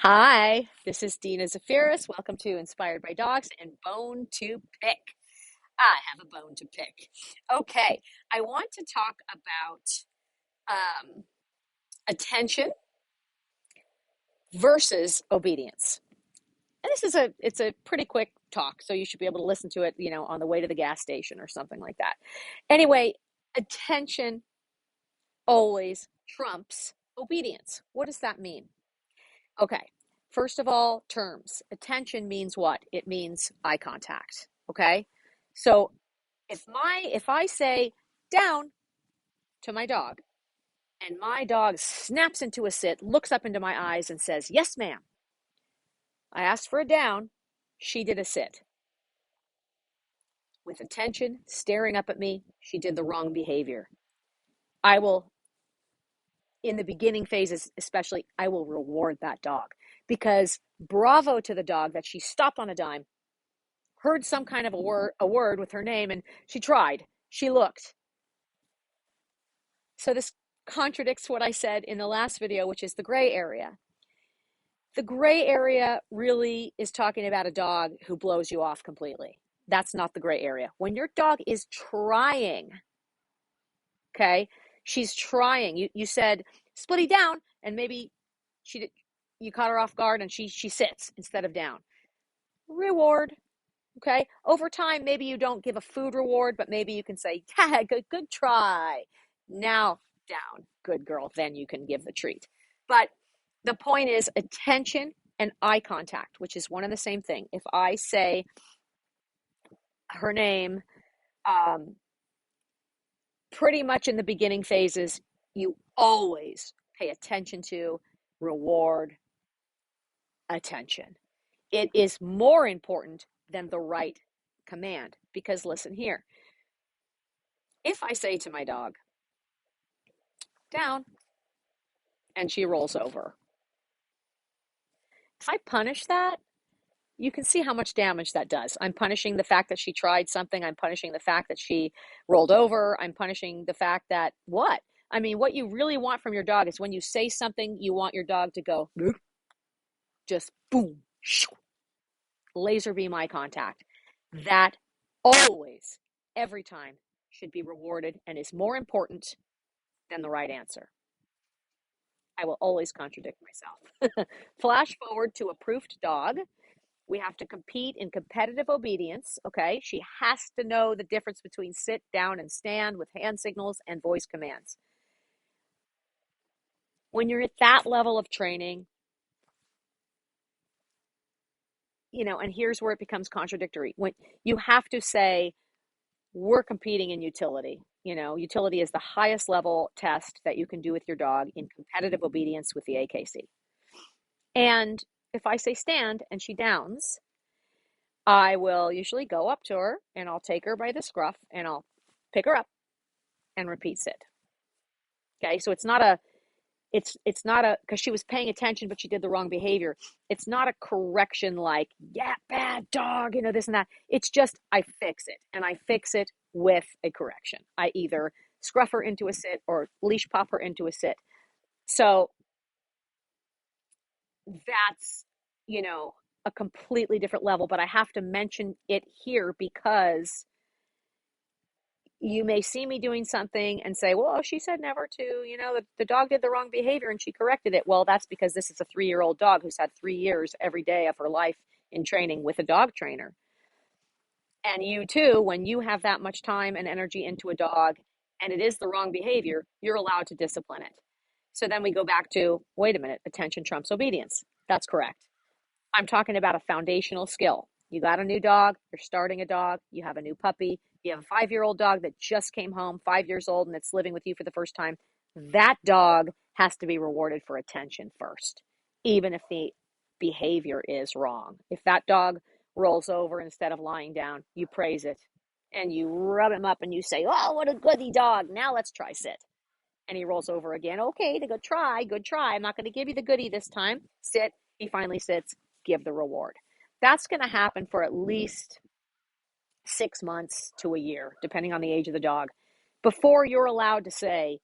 Hi, this is Dina Zaphiris. Welcome to Inspired by Dogs and Bone to Pick. I have a bone to pick. Okay, I want to talk about attention versus obedience. And it's a pretty quick talk, so you should be able to listen to it, on the way to the gas station or something like that. Anyway, attention always trumps obedience. What does that mean? Okay. First of all, terms. Attention means what? It means eye contact. Okay? So if I say down to my dog and my dog snaps into a sit, looks up into my eyes and says, "Yes, ma'am." I asked for a down, she did a sit. With attention, staring up at me, she did the wrong behavior. I will in the beginning phases, especially, I will reward that dog because bravo to the dog that she stopped on a dime, heard some kind of a word with her name, and she tried. She looked. So this contradicts what I said in the last video, which is the gray area. The gray area really is talking about a dog who blows you off completely. That's not the gray area. When your dog is trying, okay, she's trying. You said splitty down, and maybe you caught her off guard, and she sits instead of down. Reward. Okay. Over time, maybe you don't give a food reward, but maybe you can say, "Yeah, good try." Now down, good girl. Then you can give the treat. But the point is attention and eye contact, which is one and the same thing. If I say her name, um, pretty much in the beginning phases, you always pay attention to, reward, attention. It is more important than the right command because listen here. If I say to my dog, down, and she rolls over, if I punish that, you can see how much damage that does. I'm punishing the fact that she tried something. I'm punishing the fact that she rolled over. I'm punishing the fact that what? I mean, what you really want from your dog is when you say something, you want your dog to go, just boom, laser beam eye contact. That always, every time, should be rewarded and is more important than the right answer. I will always contradict myself. Flash forward to a proofed dog. We have to compete in competitive obedience. Okay. She has to know the difference between sit, down, and stand with hand signals and voice commands. When you're at that level of training, and here's where it becomes contradictory. When you have to say, we're competing in utility. Utility is the highest level test that you can do with your dog in competitive obedience with the AKC. And if I say stand and she downs, I will usually go up to her and I'll take her by the scruff and I'll pick her up and repeat sit. Okay, so it's not a because she was paying attention but she did the wrong behavior. It's not a correction like, yeah, bad dog, this and that. It's just I fix it, and I fix it with a correction. I either scruff her into a sit or leash pop her into a sit. So that's, a completely different level, but I have to mention it here because you may see me doing something and say, well, she said never to, the dog did the wrong behavior and she corrected it. Well, that's because this is a 3-year-old dog who's had 3 years every day of her life in training with a dog trainer. And you too, when you have that much time and energy into a dog and it is the wrong behavior, you're allowed to discipline it. So then we go back to, wait a minute, attention trumps obedience. That's correct. I'm talking about a foundational skill. You got a new dog, you're starting a dog, you have a new puppy, you have a 5-year-old dog that just came home, 5 years old, and it's living with you for the first time. That dog has to be rewarded for attention first, even if the behavior is wrong. If that dog rolls over instead of lying down, you praise it and you rub him up and you say, oh, what a goody dog. Now let's try sit. And he rolls over again. Okay, good try. I'm not going to give you the goodie this time. Sit. He finally sits. Give the reward. That's going to happen for at least 6 months to a year, depending on the age of the dog, before you're allowed to say,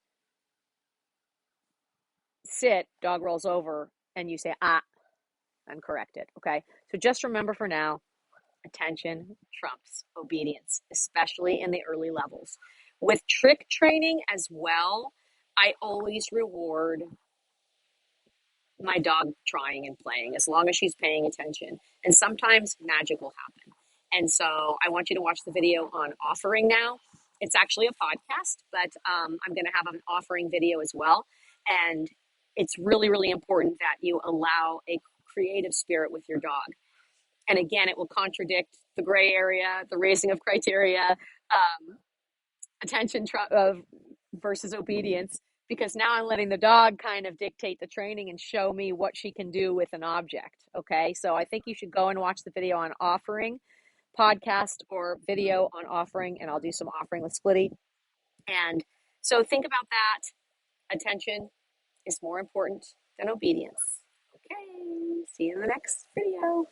sit, dog rolls over, and you say, ah. and correct it. Okay. So just remember for now, attention trumps obedience, especially in the early levels. With trick training as well, I always reward my dog trying and playing as long as she's paying attention. And sometimes magic will happen. And so I want you to watch the video on offering now. It's actually a podcast, but I'm going to have an offering video as well. And it's really, really important that you allow a creative spirit with your dog. And again, it will contradict the gray area, the raising of criteria, attention versus obedience, because now I'm letting the dog kind of dictate the training and show me what she can do with an object. Okay, so I think you should go and watch the video on offering podcast or video on offering, and I'll do some offering with Splitty. And so think about that. Attention is more important than obedience. Okay, see you in the next video.